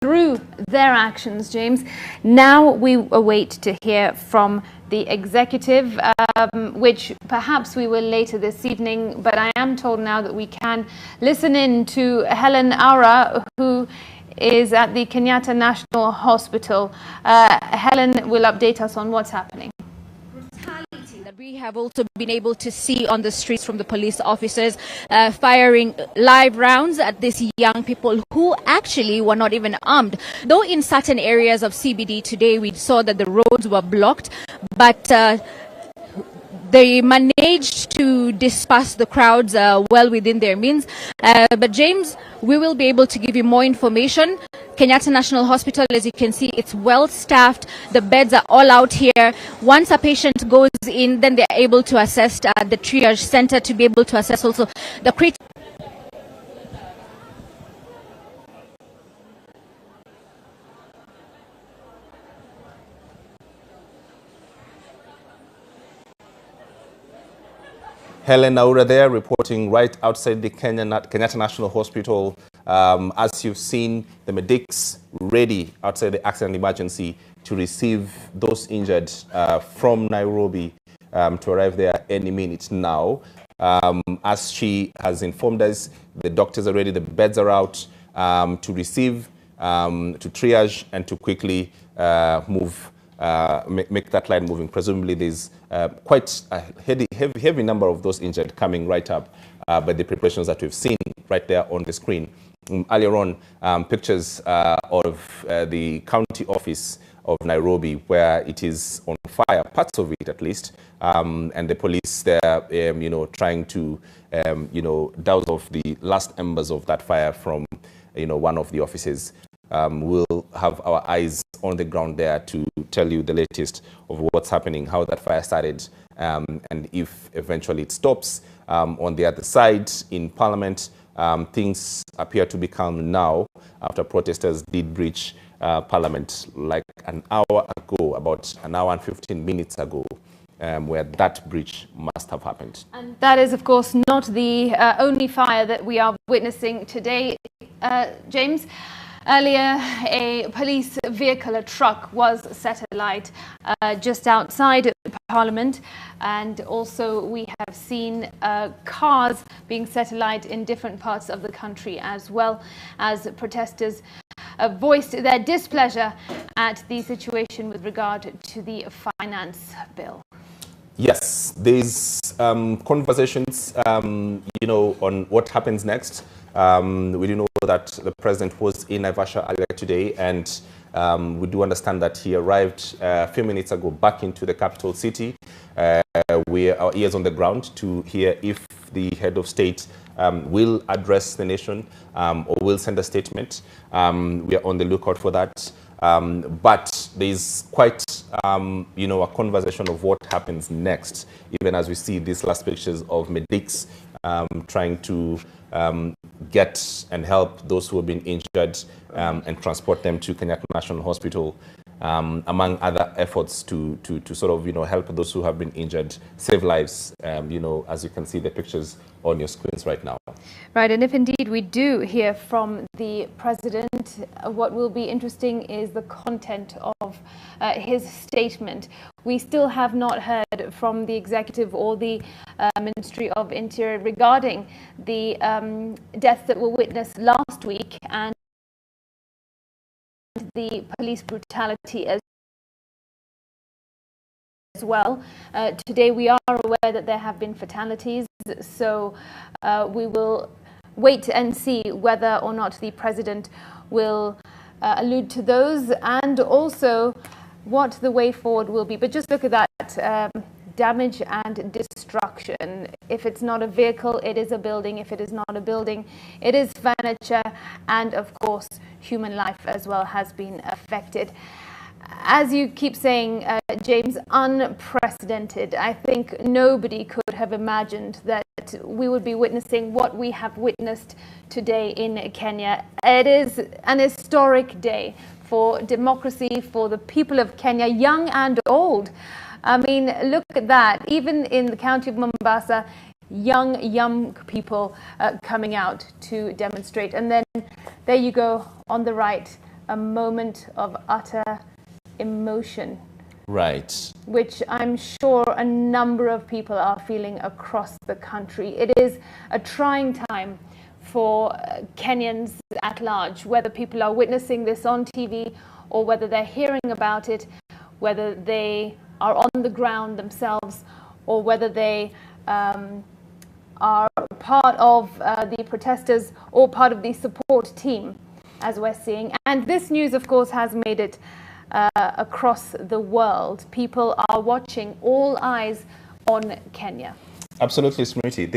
through their actions, James. Now we await to hear from the executive, which perhaps we will later this evening, but I am told now that we can listen in to Helen Aura, who is at the Kenyatta National Hospital. Helen will update us on what's happening. That we have also been able to see on the streets from the police officers firing live rounds at these young people who actually were not even armed. Though in certain areas of CBD today we saw that the roads were blocked, but they managed to disperse the crowds well within their means. But James, we will be able to give you more information. Kenyatta National Hospital, as you can see, it's well staffed. The beds are all out here. Once a patient goes in, then they're able to assess the triage center to be able to assess also the critical. Helen Aura there, reporting right outside the Kenyatta National Hospital. As you've seen, the medics ready outside the accident emergency to receive those injured from Nairobi to arrive there any minute now. As she has informed us, the doctors are ready, the beds are out to receive, to triage, and to quickly move. Make that line moving. Presumably there's quite a heavy number of those injured coming right up by the preparations that we've seen right there on the screen. Earlier on, pictures of the county office of Nairobi, where it is on fire, parts of it at least, and the police there, trying to, douse off the last embers of that fire from, one of the offices. We'll have our eyes on the ground there to tell you the latest of what's happening, how that fire started, and if eventually it stops. On the other side, in Parliament, things appear to be calm now after protesters did breach Parliament like an hour ago, about an hour and 15 minutes ago, where that breach must have happened. And that is, of course, not the only fire that we are witnessing today, James. Earlier, a police vehicle, a truck, was set alight just outside Parliament, and also we have seen cars being set alight in different parts of the country, as well as protesters voiced their displeasure at the situation with regard to the finance bill. Yes, there's conversations, on what happens next. We do know that the president was in Naivasha earlier today, and we do understand that he arrived a few minutes ago back into the capital city. We are our ears on the ground to hear if the head of state will address the nation or will send a statement. We are on the lookout for that. But there's quite, a conversation of what happens next, even as we see these last pictures of medics trying to get and help those who have been injured and transport them to Kenyatta National Hospital, among other efforts to sort of, help those who have been injured, save lives, as you can see the pictures on your screens right now. Right, and if indeed we do hear from the president, what will be interesting is the content of his statement. We still have not heard from the executive or the Ministry of Interior regarding the deaths that were witnessed last week and the police brutality as well. Today we are aware that there have been fatalities, so we will wait and see whether or not the president will allude to those, and also what the way forward will be. But just look at that damage and destruction. If it's not a vehicle, it is a building. If it is not a building, it is furniture, and of course human life as well has been affected. As you keep saying, James, unprecedented. I think nobody could have imagined that we would be witnessing what we have witnessed today in Kenya. It is an historic day for democracy, for the people of Kenya, young and old. I mean, look at that. Even in the county of Mombasa, young people coming out to demonstrate. And then there you go on the right, a moment of utter emotion. Right. Which I'm sure a number of people are feeling across the country. It is a trying time for Kenyans at large, whether people are witnessing this on TV or whether they're hearing about it, whether they are on the ground themselves or whether they are part of the protesters or part of the support team, as we're seeing. And this news, of course, has made it across the world. People are watching, all eyes on Kenya. Absolutely, Smriti.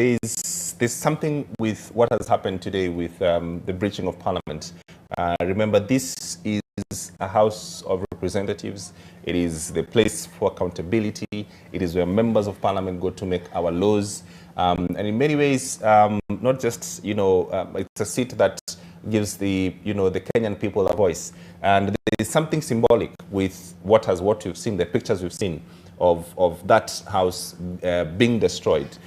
There's something with what has happened today with the breaching of Parliament. Remember, this is a House of Representatives. It is the place for accountability. It is where members of Parliament go to make our laws. And in many ways, not just, it's a seat that gives the Kenyan people a voice. And there is something symbolic with what we've seen, the pictures we've seen of that house being destroyed.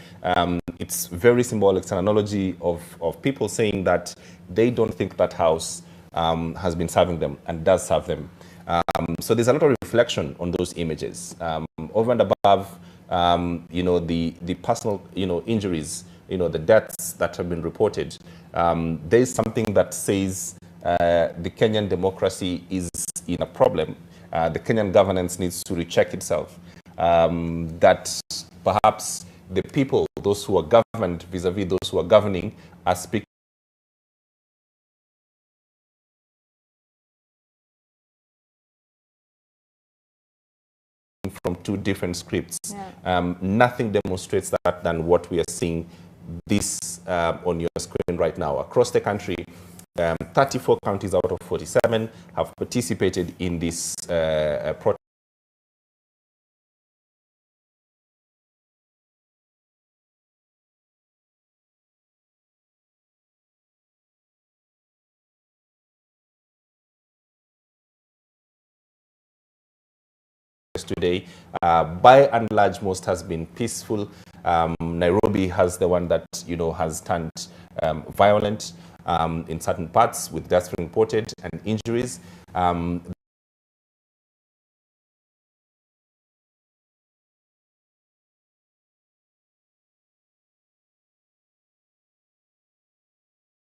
It's very symbolic. It's an analogy of people saying that they don't think that house has been serving them and does serve them. So there's a lot of reflection on those images. Over and above, the personal, injuries, the deaths that have been reported, there's something that says the Kenyan democracy is in a problem. The Kenyan governance needs to recheck itself. That perhaps the people, those who are governed vis-a-vis those who are governing, are speaking from two different scripts. Yeah. Nothing demonstrates that than what we are seeing this on your screen right now. Across the country, 34 counties out of 47 have participated in this protest. Today, by and large, most has been peaceful. Nairobi has the one that has turned violent in certain parts, with deaths reported and injuries.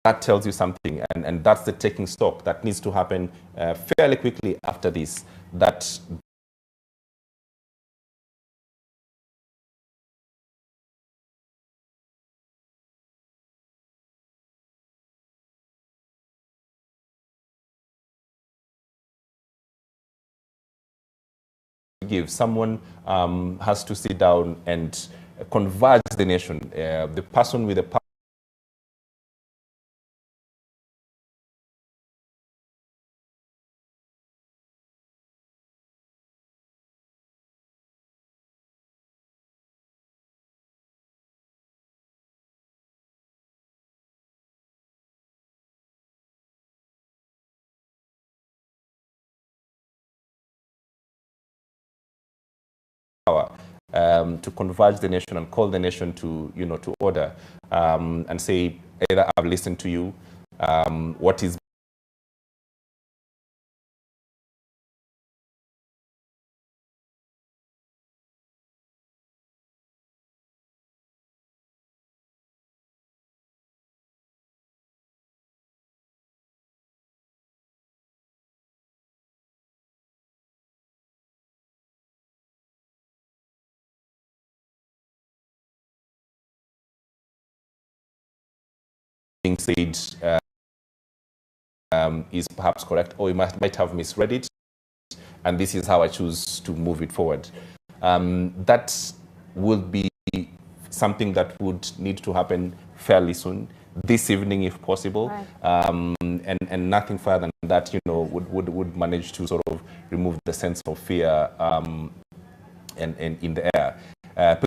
That tells you something, and that's the taking stock that needs to happen fairly quickly after this. Give someone has to sit down and converge the nation. The person with the power to converge the nation and call the nation to to order, and say, either I've listened to you, what is being said is perhaps correct, or you might have misread it, and this is how I choose to move it forward. That will be something that would need to happen fairly soon, this evening if possible, right. And nothing further than that, would manage to sort of remove the sense of fear and in the air.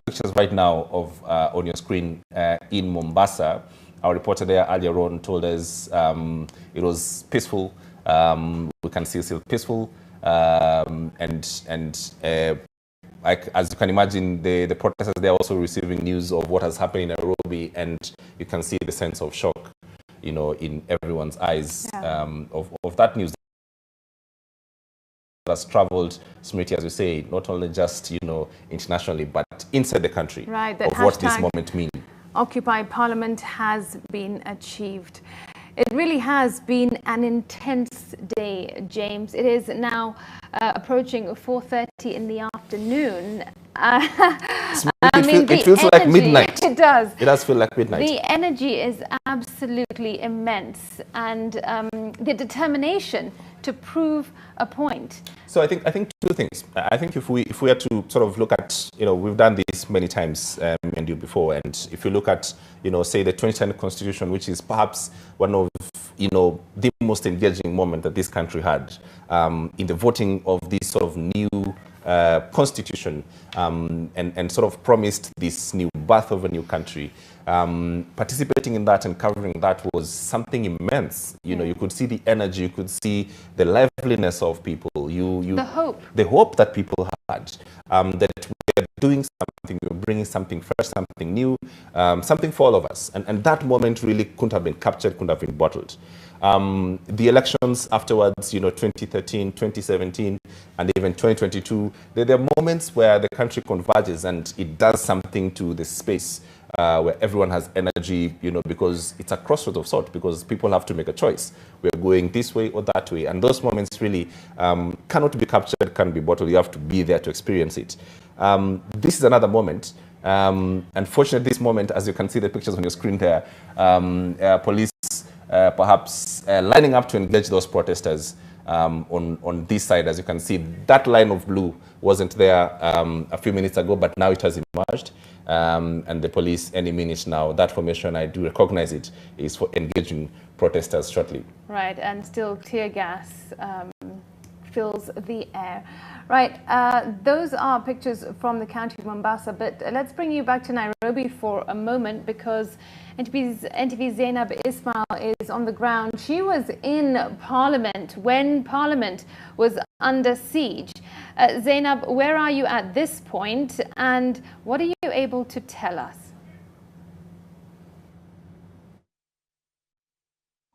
Pictures right now of on your screen in Mombasa. Our reporter there earlier on told us it was peaceful. We can see still peaceful, as you can imagine, the protesters, they are also receiving news of what has happened in Nairobi, and you can see the sense of shock, in everyone's eyes, yeah. Of that news. has traveled, Smriti, as you say, not only just, internationally, but inside the country, right, of what this moment means. Occupy Parliament has been achieved. It really has been an intense day, James. It is now approaching 4:30 in the afternoon. It feels like midnight. It does. It does feel like midnight. The energy is absolutely immense, and the determination to prove a point. So I think two things. I think if we are to sort of look at, we've done this many times and you before, and if you look at, say the 2010 Constitution, which is perhaps one of, the most engaging moment that this country had in the voting of this sort of new constitution, and sort of promised this new birth of a new country. Participating in that and covering that was something immense. You could see the energy, you could see the liveliness of people. The hope that people had, that we're doing something, we're bringing something fresh, something new, something for all of us. And that moment really couldn't have been captured, couldn't have been bottled. The elections afterwards, 2013, 2017, and even 2022, there are moments where the country converges and it does something to the space where everyone has energy, because it's a crossroad of sort, because people have to make a choice. We're going this way or that way. And those moments really cannot be captured, can't be bottled. You have to be there to experience it. This is another moment. Unfortunately, this moment, as you can see the pictures on your screen there, police perhaps lining up to engage those protesters on this side. As you can see, that line of blue wasn't there a few minutes ago, but now it has emerged. And the police, any minute now, that formation, I do recognize it, is for engaging protesters shortly. Right, and still tear gas fills the air. Right, those are pictures from the county of Mombasa, but let's bring you back to Nairobi for a moment, because NTV's Zainab Ismail is on the ground. She was in Parliament when Parliament was under siege. Zainab, where are you at this point, and what are you able to tell us?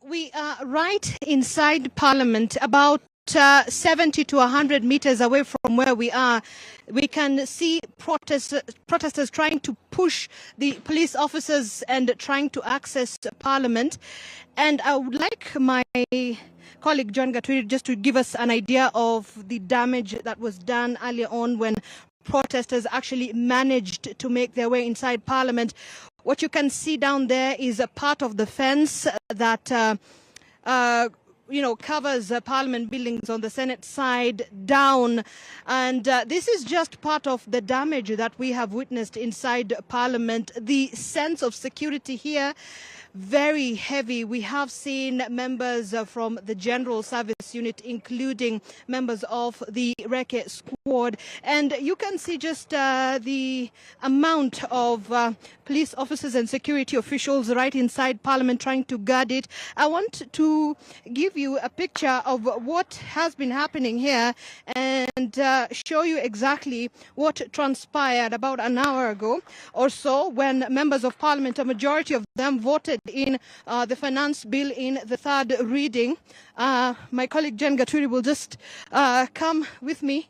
We are right inside Parliament, about 70 to 100 meters away from where we are. We can see protesters trying to push the police officers and trying to access Parliament. And I would like my colleague John Gatwiri just to give us an idea of the damage that was done earlier on when protesters actually managed to make their way inside Parliament. What you can see down there is a part of the fence that covers Parliament buildings on the Senate side down. And this is just part of the damage that we have witnessed inside Parliament. The sense of security here, very heavy. We have seen members from the General Service Unit, including members of the Reke Squad. And you can see just the amount of police officers and security officials right inside Parliament trying to guard it. I want to give you a picture of what has been happening here and show you exactly what transpired about an hour ago or so when members of Parliament, a majority of them, voted in the finance bill in the third reading. My colleague Jen Gaturi will just come with me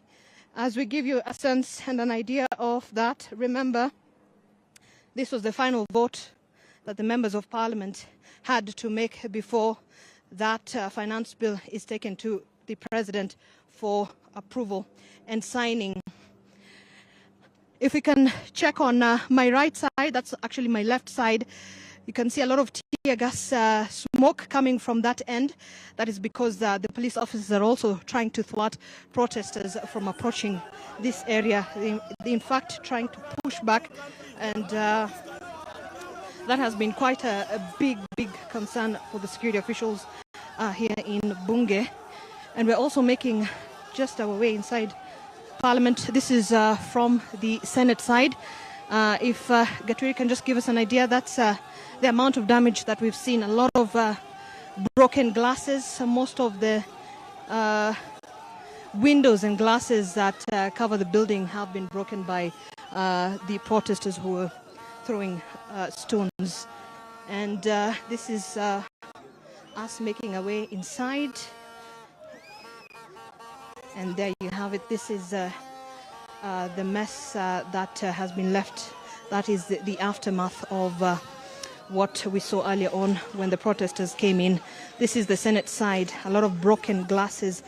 as we give you a sense and an idea of that. Remember, this was the final vote that the members of Parliament had to make before that finance bill is taken to the President for approval and signing. If we can check on my right side, that's actually my left side, you can see a lot of tear gas smoke coming from that end. That is because the police officers are also trying to thwart protesters from approaching this area. In fact, trying to push back, and that has been quite a big concern for the security officials here in Bunge. And we're also making just our way inside Parliament. This is from the Senate side. If Gaturi can just give us an idea, that's the amount of damage that we've seen. A lot of broken glasses. Most of the windows and glasses that cover the building have been broken by the protesters who were throwing stones. And this is us making our way inside. And there you have it. This is the mess that has been left. That is the aftermath of what we saw earlier on when the protesters came in. This is the Senate side. A lot of broken glasses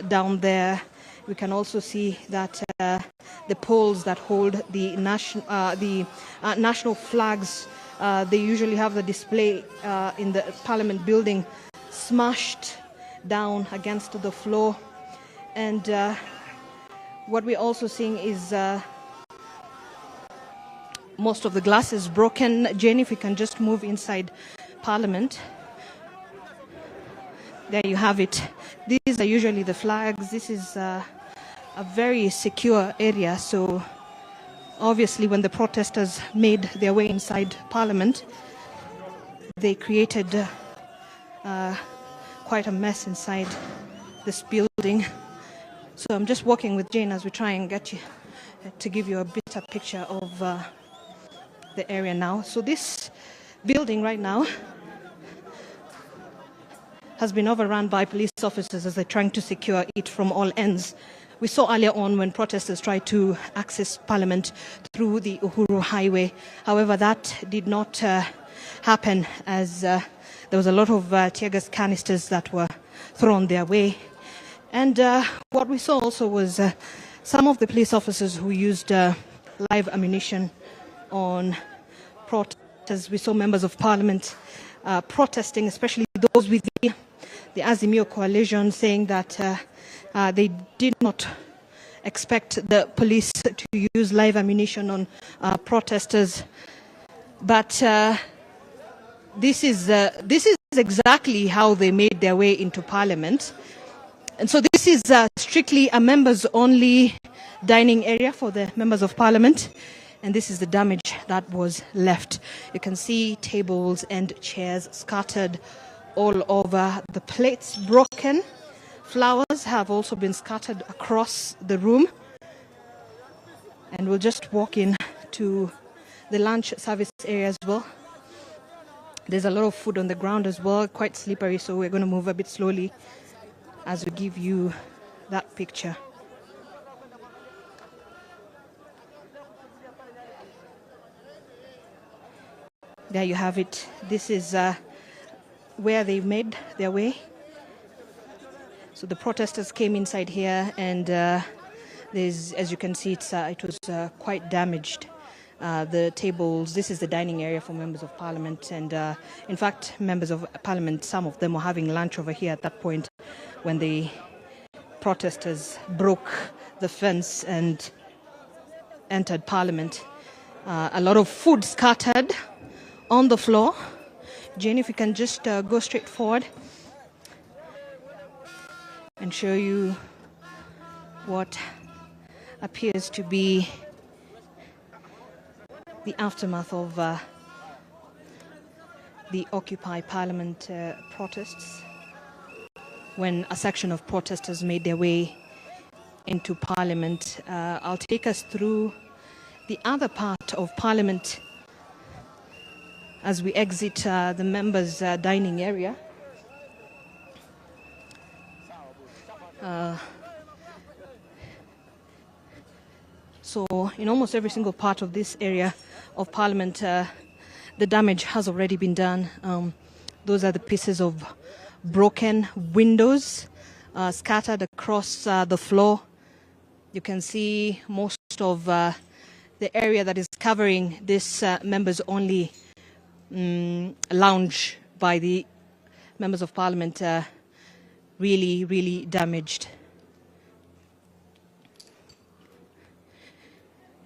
down there. We can also see that the poles that hold the national flags, they usually have the display in the Parliament building, smashed down against the floor. And what we're also seeing is most of the glass is broken. Jane, if we can just move inside Parliament. There you have it. These are usually the flags. This is a very secure area. So obviously when the protesters made their way inside Parliament, they created quite a mess inside this building. So I'm just walking with Jane as we try and get you to give you a better picture of the area now. So this building right now has been overrun by police officers as they're trying to secure it from all ends. We saw earlier on when protesters tried to access Parliament through the Uhuru Highway. However, that did not happen as there was a lot of tear gas canisters that were thrown their way. And what we saw also was some of the police officers who used live ammunition on protesters. We saw members of Parliament protesting, especially those with the Azimio coalition, saying that they did not expect the police to use live ammunition on protesters. But this is exactly how they made their way into Parliament. And so this is strictly a members-only dining area for the members of Parliament. And this is the damage that was left. You can see tables and chairs scattered all over, the plates broken. Flowers have also been scattered across the room. And we'll just walk in to the lunch service area as well. There's a lot of food on the ground as well, quite slippery, so we're going to move a bit slowly as we give you that picture. There you have it. This is where they made their way. So the protesters came inside here, and there's, as you can see, it was quite damaged. The tables, this is the dining area for members of Parliament, and in fact, members of Parliament, some of them were having lunch over here at that point when the protesters broke the fence and entered Parliament. A lot of food scattered on the floor. Jane, if you can just go straight forward and show you what appears to be the aftermath of the Occupy Parliament protests, when a section of protesters made their way into Parliament. I'll take us through the other part of Parliament as we exit the members' dining area. So in almost every single part of this area of Parliament, the damage has already been done. Those are the pieces of broken windows scattered across the floor. You can see most of the area that is covering this members-only lounge by the members of Parliament really, really damaged.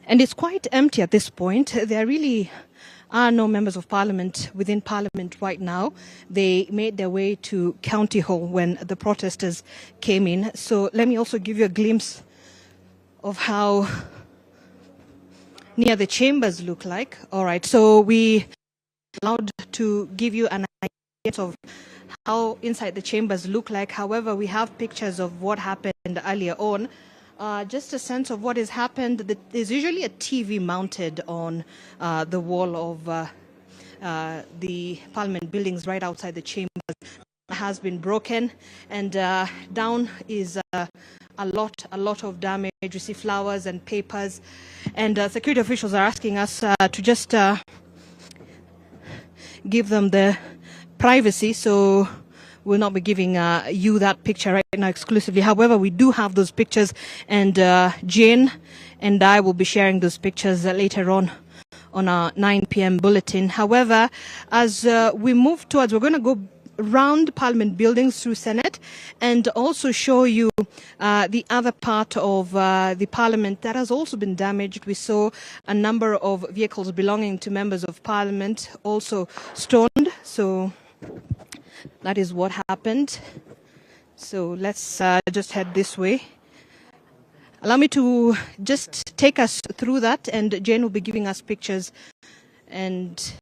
And it's quite empty at this point. There really are no members of Parliament within Parliament right now. They made their way to County Hall when the protesters came in. So let me also give you a glimpse of how near the chambers look like. All right, so we allowed to give you an idea of how inside the chambers look like. However, we have pictures of what happened earlier on. Just a sense of what has happened. There's usually a TV mounted on the wall of the Parliament buildings right outside the chambers. Has been broken, and down is a lot of damage. You see flowers and papers, and security officials are asking us to just give them the privacy, so we'll not be giving you that picture right now exclusively. However, we do have those pictures, and Jane and I will be sharing those pictures later on our 9 p.m. bulletin. However, as we move towards, we're going to go round Parliament buildings through Senate and also show you the other part of the Parliament that has also been damaged. We saw a number of vehicles belonging to members of Parliament also stoned. So that is what happened. So let's just head this way. Allow me to just take us through that, and Jane will be giving us pictures, and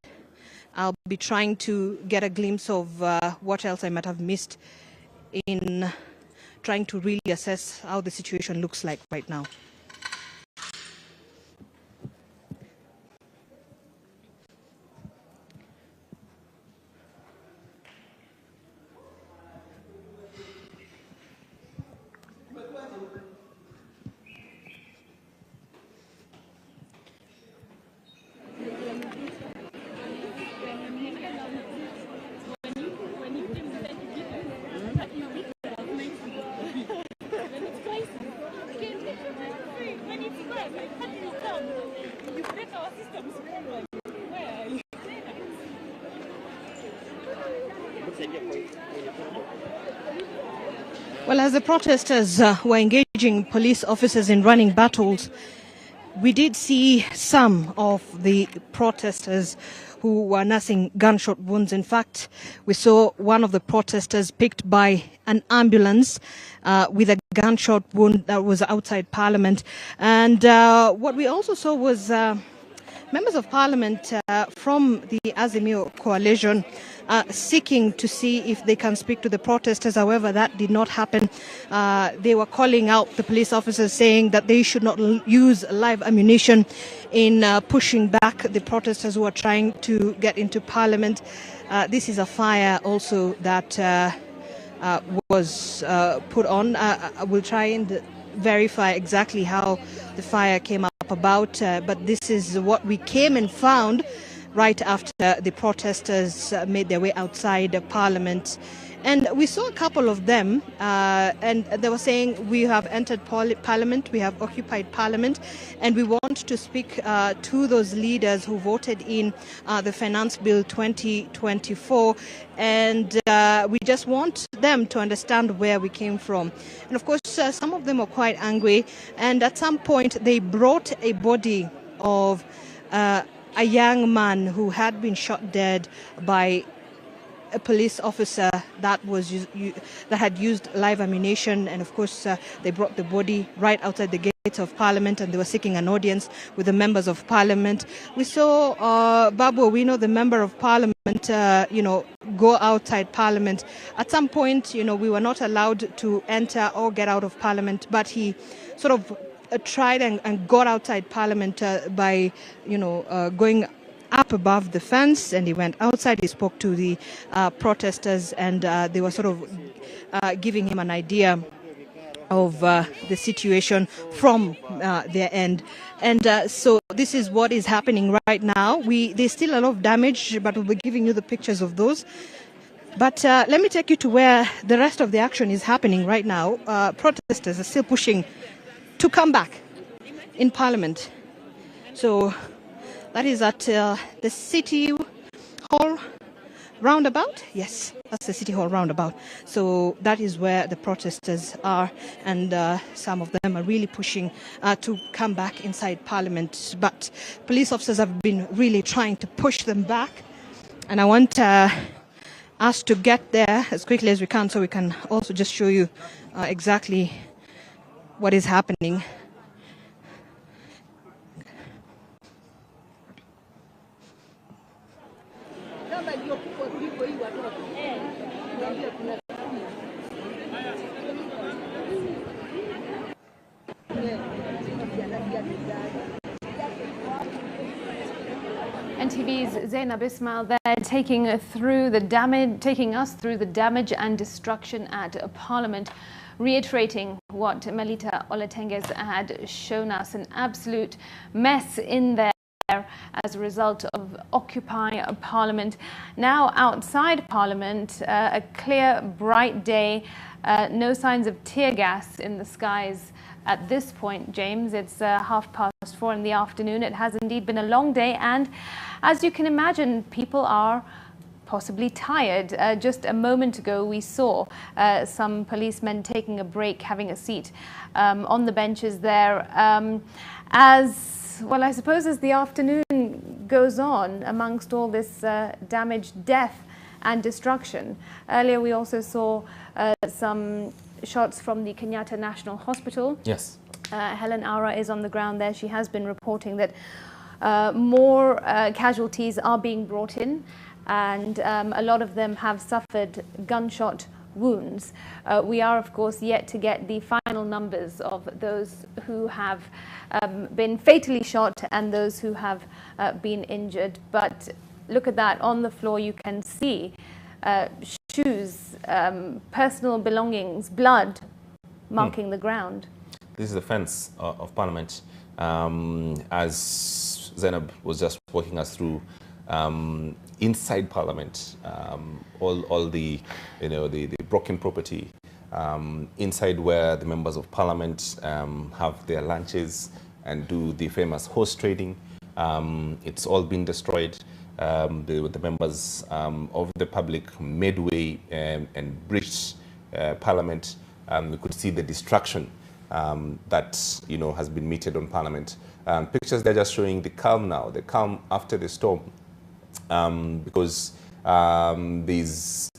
I'll be trying to get a glimpse of what else I might have missed in trying to really assess how the situation looks like right now. Well, as the protesters were engaging police officers in running battles, we did see some of the protesters who were nursing gunshot wounds. In fact, we saw one of the protesters picked by an ambulance with a gunshot wound that was outside Parliament. And what we also saw was members of Parliament from the Azimio coalition seeking to see if they can speak to the protesters. However, that did not happen. They were calling out the police officers, saying that they should not use live ammunition in pushing back the protesters who are trying to get into Parliament. This is a fire also that was put on. I will try and verify exactly how the fire came up about, but this is what we came and found right after the protesters made their way outside Parliament. And we saw a couple of them, and they were saying, we have entered Parliament, we have occupied Parliament, and we want to speak to those leaders who voted in the Finance Bill 2024, and we just want them to understand where we came from. And of course, some of them were quite angry, and at some point they brought a body of a young man who had been shot dead by a police officer that had used live ammunition, and of course they brought the body right outside the gates of Parliament, and they were seeking an audience with the members of Parliament. We saw Babu Owino, the member of Parliament, go outside Parliament. At some point, we were not allowed to enter or get out of Parliament, but he sort of tried and got outside Parliament by going up above the fence, and he went outside. He spoke to the protesters, and they were sort of giving him an idea of the situation from their end. And so this is what is happening right now. There's still a lot of damage, but we'll be giving you the pictures of those. But let me take you to where the rest of the action is happening right now. Protesters are still pushing to come back in Parliament. So that is at the City Hall roundabout. Yes, that's the City Hall roundabout. So that is where the protesters are, and some of them are really pushing to come back inside Parliament. But police officers have been really trying to push them back, and I want us to get there as quickly as we can, so we can also just show you exactly what is happening. NTV's Zainab Ismail there, taking us through the damage and destruction at Parliament. reiterating what Melita Oletenges had shown us, an absolute mess in there as a result of Occupy Parliament. Now outside Parliament, a clear, bright day, no signs of tear gas in the skies at this point, James. It's 4:30 in the afternoon. It has indeed been a long day, and as you can imagine, people are possibly tired. Just a moment ago, we saw some policemen taking a break, having a seat on the benches there. As well, I suppose as the afternoon goes on, amongst all this damage, death and destruction. Earlier, we also saw some shots from the Kenyatta National Hospital. Yes. Helen Aura is on the ground there. She has been reporting that more casualties are being brought in, and a lot of them have suffered gunshot wounds. We are, of course, yet to get the final numbers of those who have been fatally shot and those who have been injured. But look at that. On the floor, you can see shoes, personal belongings, blood marking the ground. This is the fence of Parliament. As Zainab was just walking us through, inside Parliament, all the, the broken property, inside where the members of Parliament have their lunches and do the famous horse trading, it's all been destroyed. The members of the public made way and breached Parliament. We could see the destruction that has been meted on Parliament. Pictures they're just showing the calm now, the calm after the storm, because these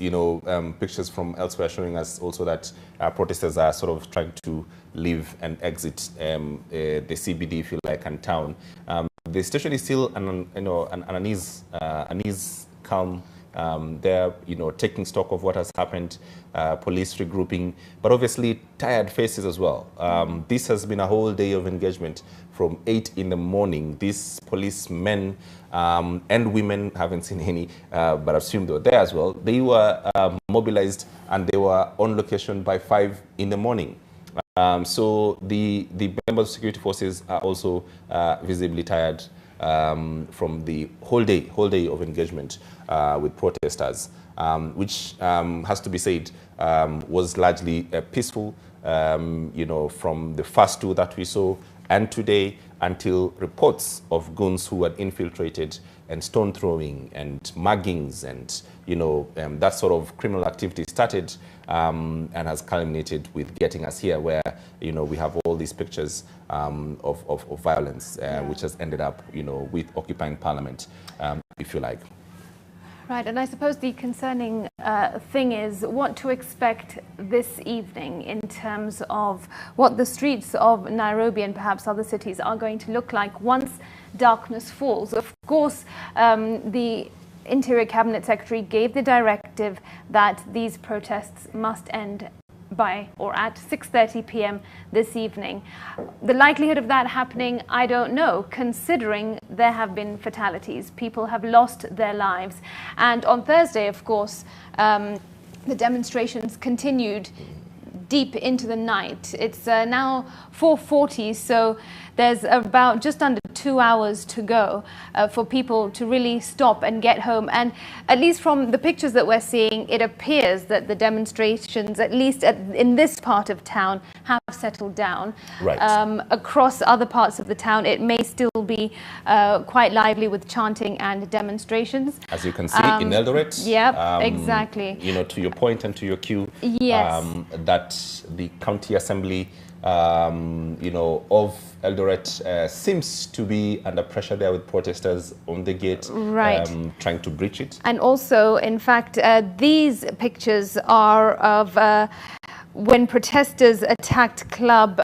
pictures from elsewhere showing us also that protesters are sort of trying to leave and exit the CBD, if you like, and town. The station is still an unease calm. They're taking stock of what has happened, police regrouping, but obviously tired faces as well. This has been a whole day of engagement from 8 in the morning. These policemen and women, haven't seen any, but I assume they were there as well. They were mobilized and they were on location by 5 in the morning. So the members of security forces are also visibly tired from the whole day of engagement with protesters, which has to be said was largely peaceful, from the first two that we saw and today until reports of goons who had infiltrated and stone throwing and muggings and that sort of criminal activity started and has culminated with getting us here where we have all these pictures of violence which has ended up with occupying Parliament, if you like. Right, and I suppose the concerning thing is what to expect this evening in terms of what the streets of Nairobi and perhaps other cities are going to look like once darkness falls. Of course, the Interior Cabinet Secretary gave the directive that these protests must end by or at 6:30 p.m. this evening. The likelihood of that happening, I don't know, considering there have been fatalities. People have lost their lives. And on Thursday, of course, the demonstrations continued deep into the night. It's now 4:40, so there's about just under 2 hours to go for people to really stop and get home. And at least from the pictures that we're seeing, it appears that the demonstrations, at least in this part of town, have settled down. Right. Across other parts of the town, it may still be quite lively with chanting and demonstrations. As you can see in Eldoret. Yeah, exactly. To your point and to your cue, yes. that the county assembly of Eldoret seems to be under pressure there with protesters on the gate, right, trying to breach it. And also, in fact, these pictures are of when protesters attacked Club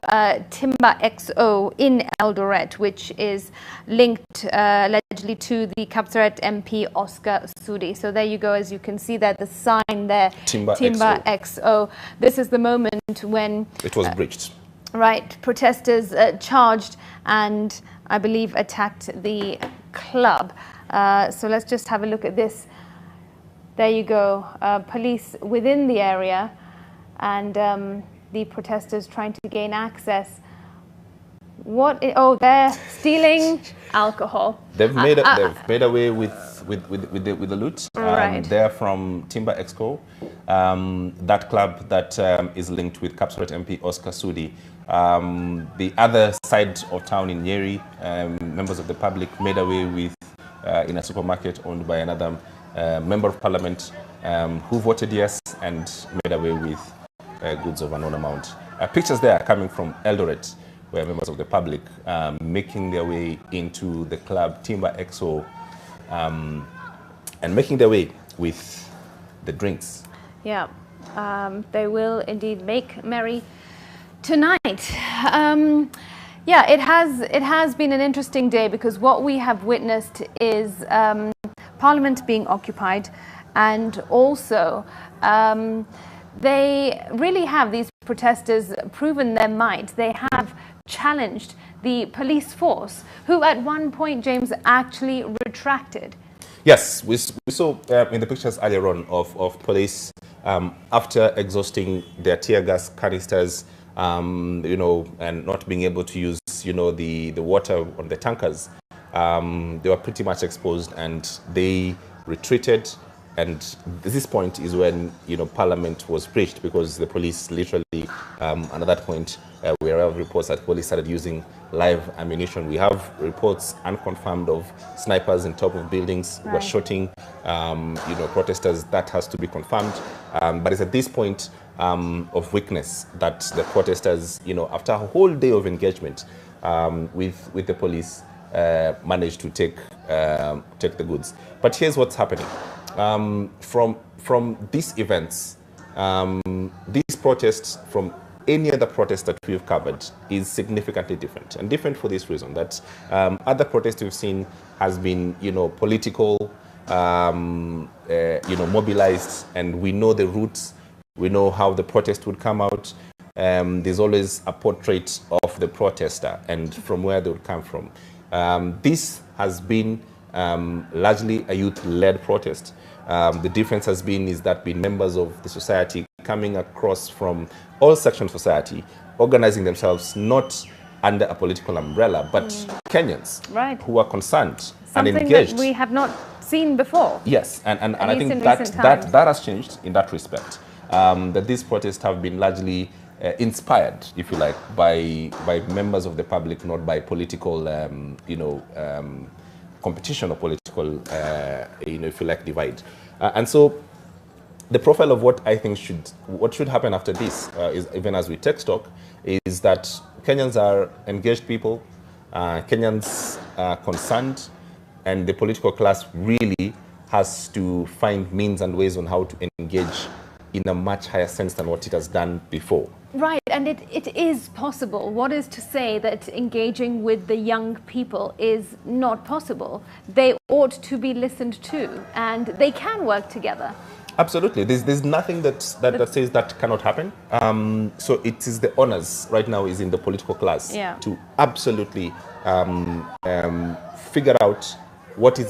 Timber XO in Eldoret, which is linked allegedly to the Kapsaret MP Oscar Sudi. So there you go, as you can see there, the sign there, Timber XO. This is the moment when it was breached. Right, protesters charged and I believe attacked the club. So let's just have a look at this. There you go, police within the area, and the protesters trying to gain access. Oh, they're stealing alcohol. They've made away with the loot. Right. They're from Timber Exco, that club that is linked with Kapsaret MP Oscar Sudi. The other side of town in Nyeri, members of the public made away with in a supermarket owned by another member of parliament who voted yes and made away with goods of unknown amount. Pictures there are coming from Eldoret, where members of the public making their way into the club Timber Exo and making their way with the drinks. Yeah, they will indeed make merry tonight. Yeah, it has been an interesting day because what we have witnessed is Parliament being occupied, and also they really have, these protesters, proven their might. They have challenged the police force, who at one point, James, actually retracted. Yes, we saw in the pictures earlier on of police after exhausting their tear gas canisters, you know, and not being able to use, you know, the water on the tankers. They were pretty much exposed and they retreated. And this point is when, you know, Parliament was breached, because the police literally, at that point, we have reports that police started using live ammunition. We have reports unconfirmed of snipers in top of buildings who were shooting, you know, protesters. That has to be confirmed. But it's at this point of weakness that the protesters, you know, after a whole day of engagement with the police, managed to take the goods. But here's what's happening. From these events, these protests from any other protest that we've covered is significantly different, and different for this reason, that other protests we've seen has been, you know, political, you know, mobilized, and we know the routes, we know how the protest would come out. There's always a portrait of the protester and from where they would come from. This has been largely a youth-led protest. The difference has been members of the society coming across from all sections of society, organizing themselves not under a political umbrella, but Kenyans who are concerned and engaged. Something that we have not seen before. Yes, and I think that has changed in that respect. That these protests have been largely inspired, if you like, by members of the public, not by political, you know, competition or political, you know, if you like, divide. And so the profile of what I think should happen after this, is, even as we take stock, is that Kenyans are engaged people, Kenyans are concerned, and the political class really has to find means and ways on how to engage in a much higher sense than what it has done before. Right, and it is possible. What is to say that engaging with the young people is not possible? They ought to be listened to, and they can work together. Absolutely. There's nothing that says that cannot happen. So it is the honors right now is in the political class to absolutely figure out what is